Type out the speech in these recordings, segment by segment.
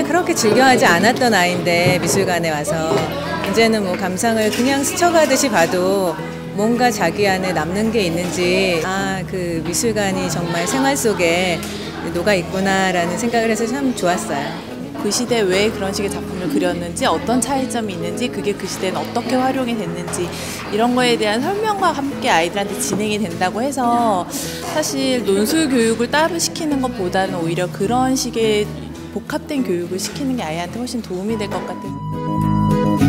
감상을 그렇게 즐겨하지 않았던 아이인데 미술관에 와서 이제는 뭐 감상을 그냥 스쳐가듯이 봐도 뭔가 자기 안에 남는 게 있는지 그 미술관이 정말 생활 속에 녹아 있구나라는 생각을 해서 참 좋았어요. 그 시대에 왜 그런 식의 작품을 그렸는지, 어떤 차이점이 있는지, 그게 그 시대에는 어떻게 활용이 됐는지 이런 거에 대한 설명과 함께 아이들한테 진행이 된다고 해서 사실 논술 교육을 따로 시키는 것보다는 오히려 그런 식의 복합된 교육을 시키는 게 아이한테 훨씬 도움이 될 것 같아요.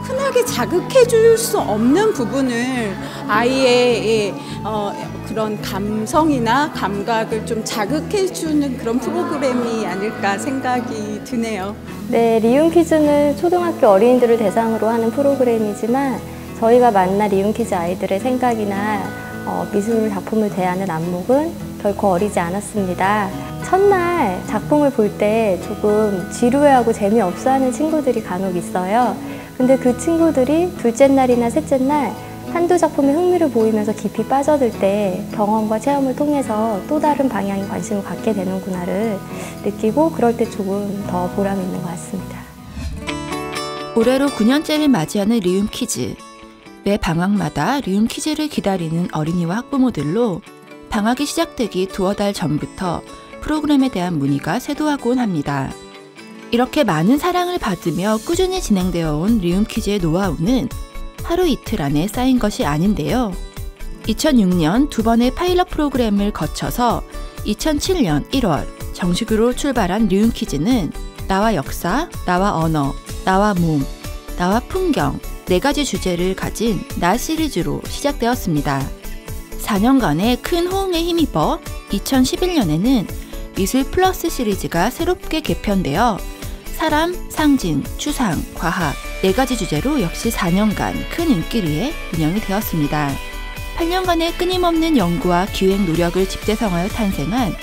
흔하게 자극해 줄 수 없는 부분을 아이의 그런 감성이나 감각을 좀 자극해 주는 그런 프로그램이 아닐까 생각이 드네요. 네, 리움 퀴즈는 초등학교 어린이들을 대상으로 하는 프로그램이지만 저희가 만난 리움 퀴즈 아이들의 생각이나 미술 작품을 대하는 안목은 결코 어리지 않았습니다. 첫날 작품을 볼 때 조금 지루해하고 재미없어하는 친구들이 간혹 있어요. 근데 그 친구들이 둘째 날이나 셋째 날 한두 작품에 흥미를 보이면서 깊이 빠져들 때 경험과 체험을 통해서 또 다른 방향에 관심을 갖게 되는구나를 느끼고 그럴 때 조금 더 보람이 있는 것 같습니다. 올해로 9년째를 맞이하는 리움 퀴즈. 매 방학마다 리움 퀴즈를 기다리는 어린이와 학부모들로 방학이 시작되기 두어 달 전부터 프로그램에 대한 문의가 쇄도하곤 합니다. 이렇게 많은 사랑을 받으며 꾸준히 진행되어 온 리움 퀴즈의 노하우는 하루 이틀 안에 쌓인 것이 아닌데요. 2006년 두 번의 파일럿 프로그램을 거쳐서 2007년 1월 정식으로 출발한 리움 퀴즈는 나와 역사, 나와 언어, 나와 몸, 나와 풍경 4가지 주제를 가진 나 시리즈로 시작되었습니다. 4년간의 큰 호응에 힘입어 2011년에는 미술 플러스 시리즈가 새롭게 개편되어 사람, 상징, 추상, 과학 4가지 주제로 역시 4년간 큰 인기리에 운영이 되었습니다. 8년간의 끊임없는 연구와 기획 노력을 집대성하여 탄생한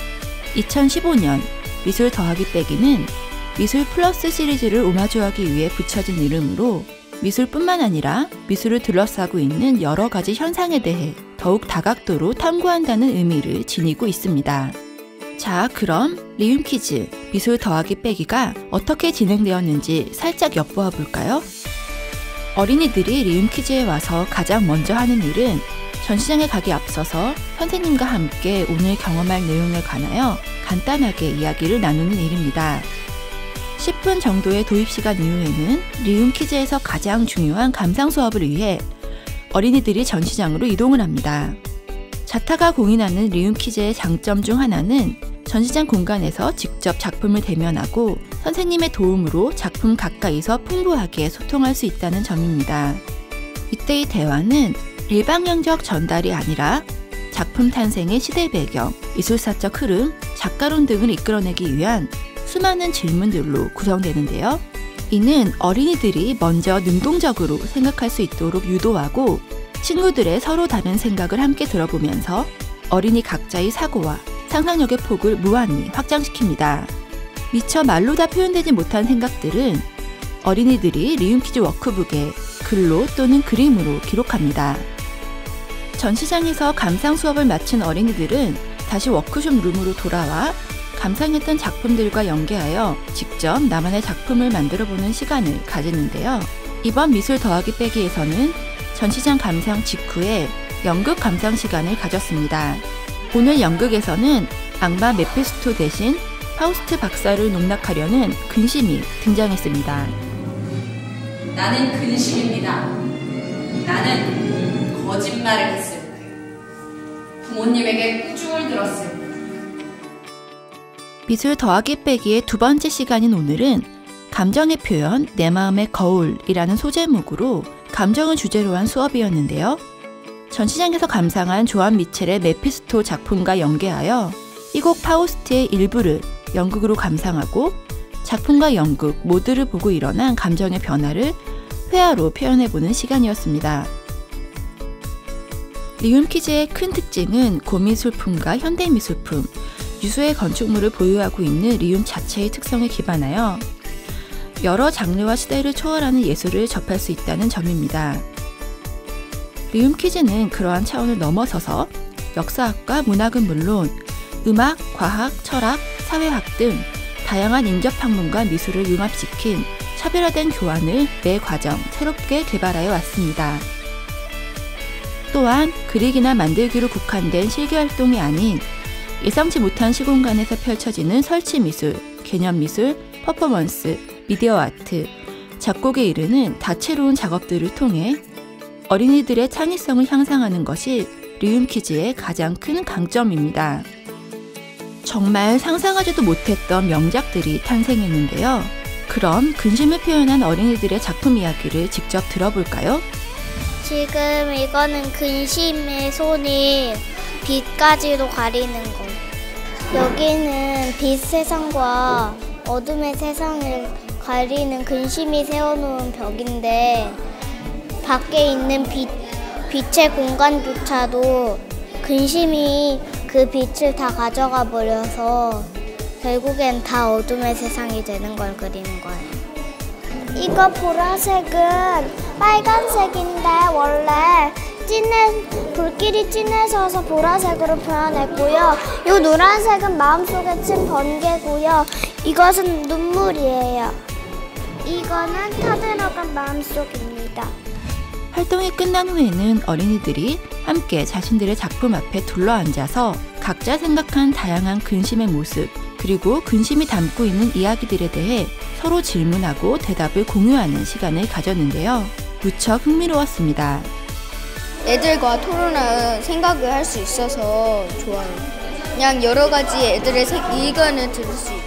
2015년 미술 더하기 빼기는 미술 플러스 시리즈를 오마주하기 위해 붙여진 이름으로 미술뿐만 아니라 미술을 둘러싸고 있는 여러 가지 현상에 대해 더욱 다각도로 탐구한다는 의미를 지니고 있습니다. 자, 그럼 리움 퀴즈 미술 더하기 빼기가 어떻게 진행되었는지 살짝 엿보아 볼까요? 어린이들이 리움 퀴즈에 와서 가장 먼저 하는 일은 전시장에 가기 앞서서 선생님과 함께 오늘 경험할 내용에 관하여 간단하게 이야기를 나누는 일입니다. 10분 정도의 도입 시간 이후에는 리움 퀴즈에서 가장 중요한 감상 수업을 위해 어린이들이 전시장으로 이동을 합니다. 자타가 공인하는 리움 퀴즈의 장점 중 하나는 전시장 공간에서 직접 작품을 대면하고 선생님의 도움으로 작품 가까이서 풍부하게 소통할 수 있다는 점입니다. 이때의 대화는 일방향적 전달이 아니라 작품 탄생의 시대 배경, 미술사적 흐름, 작가론 등을 이끌어내기 위한 수많은 질문들로 구성되는데요. 이는 어린이들이 먼저 능동적으로 생각할 수 있도록 유도하고 친구들의 서로 다른 생각을 함께 들어보면서 어린이 각자의 사고와 상상력의 폭을 무한히 확장시킵니다. 미처 말로 다 표현되지 못한 생각들은 어린이들이 리움 퀴즈 워크북에 글로 또는 그림으로 기록합니다. 전시장에서 감상 수업을 마친 어린이들은 다시 워크숍 룸으로 돌아와 감상했던 작품들과 연계하여 직접 나만의 작품을 만들어보는 시간을 가지는데요. 이번 미술 더하기 빼기에서는 전시장 감상 직후에 연극 감상 시간을 가졌습니다. 오늘 연극에서는 악마 메피스토 대신 파우스트 박사를 농락하려는 근심이 등장했습니다. 나는 근심입니다. 나는 거짓말을 했을 때, 부모님에게 꾸중을 들었을 때. 미술 더하기 빼기의 두 번째 시간인 오늘은 감정의 표현, 내 마음의 거울이라는 소제목으로 감정을 주제로 한 수업이었는데요. 전시장에서 감상한 조한 미첼의 메피스토 작품과 연계하여 이 곡 파우스트의 일부를 연극으로 감상하고 작품과 연극 모두를 보고 일어난 감정의 변화를 회화로 표현해보는 시간이었습니다. 리움 퀴즈의 큰 특징은 고미술품과 현대미술품, 유수의 건축물을 보유하고 있는 리움 자체의 특성에 기반하여 여러 장르와 시대를 초월하는 예술을 접할 수 있다는 점입니다. 리움 퀴즈는 그러한 차원을 넘어서서 역사학과 문학은 물론 음악, 과학, 철학, 사회학 등 다양한 인접 학문과 미술을 융합시킨 차별화된 교환을 매 과정 새롭게 개발하여 왔습니다. 또한 그리기나 만들기로 국한된 실기활동이 아닌 예상치 못한 시공간에서 펼쳐지는 설치미술, 개념미술, 퍼포먼스, 미디어 아트, 작곡에 이르는 다채로운 작업들을 통해 어린이들의 창의성을 향상하는 것이 리움 퀴즈의 가장 큰 강점입니다. 정말 상상하지도 못했던 명작들이 탄생했는데요. 그럼 근심을 표현한 어린이들의 작품 이야기를 직접 들어볼까요? 지금 이거는 근심의 손이 빛까지도 가리는 거. 여기는 빛 세상과 어둠의 세상을 가리는 근심이 세워놓은 벽인데 밖에 있는 빛의 공간조차도 근심이 그 빛을 다 가져가 버려서 결국엔 다 어둠의 세상이 되는 걸 그리는 거예요. 이거 보라색은 빨간색인데 원래 불길이 진해져서 보라색으로 표현했고요. 이 노란색은 마음속에 친 번개고요. 이것은 눈물이에요. 이거는 타들어간 마음속입니다. 활동이 끝난 후에는 어린이들이 함께 자신들의 작품 앞에 둘러앉아서 각자 생각한 다양한 근심의 모습, 그리고 근심이 담고 있는 이야기들에 대해 서로 질문하고 대답을 공유하는 시간을 가졌는데요. 무척 흥미로웠습니다. 애들과 토론할 생각을 할 수 있어서 좋아요. 그냥 여러 가지 애들의 의견을 들을 수 있어요.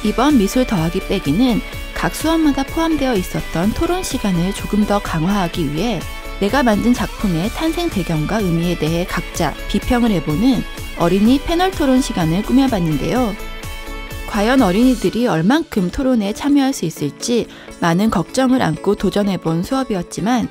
이번 미술 더하기 빼기는 각 수업마다 포함되어 있었던 토론 시간을 조금 더 강화하기 위해 내가 만든 작품의 탄생 배경과 의미에 대해 각자 비평을 해보는 어린이 패널 토론 시간을 꾸며봤는데요. 과연 어린이들이 얼만큼 토론에 참여할 수 있을지 많은 걱정을 안고 도전해본 수업이었지만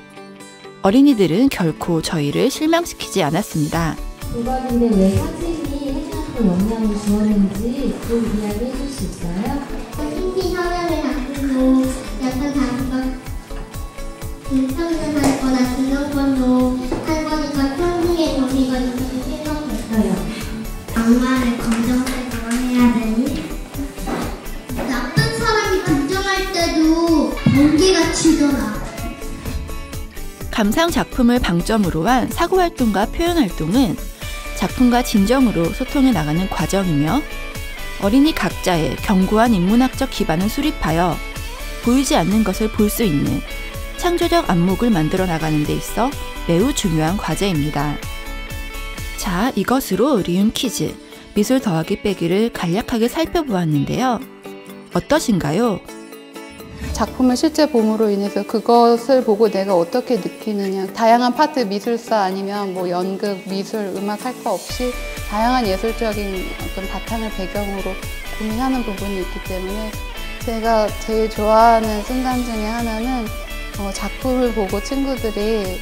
어린이들은 결코 저희를 실망시키지 않았습니다. 도박인데 왜 사진이 해상도 영향을 주었는지 좀 이야기해 줄 수 있어요? 신비 사회를 다루고 약간 다루가 불평을 하거나 등록번호 할 거니까 평등의 정의가 있다고 생각했어요. 악마를 검정색으로 해야 되니? 나쁜 사람이 등장할 때도 번개가 치더라. 감상 작품을 방점으로 한 사고활동과 표현활동은 작품과 진정으로 소통해 나가는 과정이며 어린이 각자의 견고한 인문학적 기반을 수립하여 보이지 않는 것을 볼 수 있는 창조적 안목을 만들어 나가는 데 있어 매우 중요한 과제입니다. 자, 이것으로 리움 퀴즈, 미술 더하기 빼기를 간략하게 살펴보았는데요. 어떠신가요? 작품을 실제 봄으로 인해서 그것을 보고 내가 어떻게 느끼느냐, 다양한 파트 미술사 아니면 뭐 연극, 미술, 음악 할 거 없이 다양한 예술적인 어떤 바탕을 배경으로 고민하는 부분이 있기 때문에 제가 제일 좋아하는 순간 중에 하나는 작품을 보고 친구들이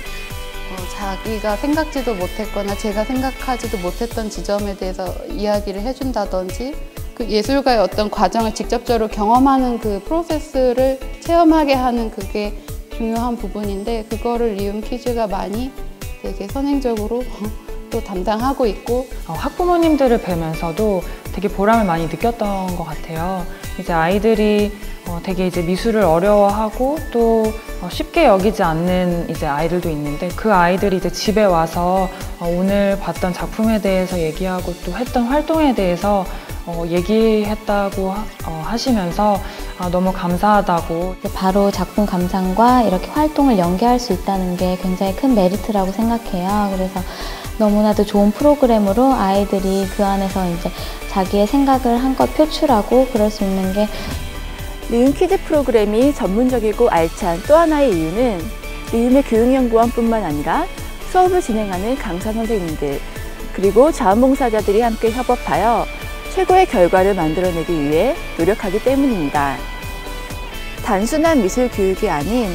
자기가 생각지도 못했거나 제가 생각하지도 못했던 지점에 대해서 이야기를 해준다든지 그 예술가의 어떤 과정을 직접적으로 경험하는 그 프로세스를 체험하게 하는 그게 중요한 부분인데 그거를 리움 퀴즈가 많이 되게 선행적으로 또 담당하고 있고 학부모님들을 뵈면서도 되게 보람을 많이 느꼈던 것 같아요. 이제 아이들이 되게 이제 미술을 어려워하고 또 쉽게 여기지 않는 이제 아이들도 있는데 그 아이들이 이제 집에 와서 오늘 봤던 작품에 대해서 얘기하고 또 했던 활동에 대해서 얘기했다고 하시면서 너무 감사하다고. 바로 작품 감상과 이렇게 활동을 연계할 수 있다는 게 굉장히 큰 메리트라고 생각해요. 그래서 너무나도 좋은 프로그램으로 아이들이 그 안에서 이제 자기의 생각을 한껏 표출하고 그럴 수 있는 게 리움 퀴즈 프로그램이 전문적이고 알찬 또 하나의 이유는 리움의 교육연구원뿐만 아니라 수업을 진행하는 강사 선생님들 그리고 자원봉사자들이 함께 협업하여 최고의 결과를 만들어내기 위해 노력하기 때문입니다. 단순한 미술 교육이 아닌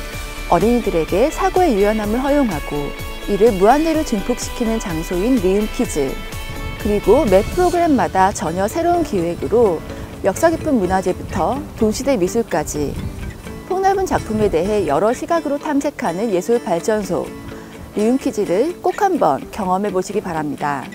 어린이들에게 사고의 유연함을 허용하고 이를 무한대로 증폭시키는 장소인 리움 퀴즈, 그리고 매 프로그램마다 전혀 새로운 기획으로 역사 깊은 문화재부터 동시대 미술까지 폭넓은 작품에 대해 여러 시각으로 탐색하는 예술 발전소, 리움 퀴즈를 꼭 한번 경험해 보시기 바랍니다.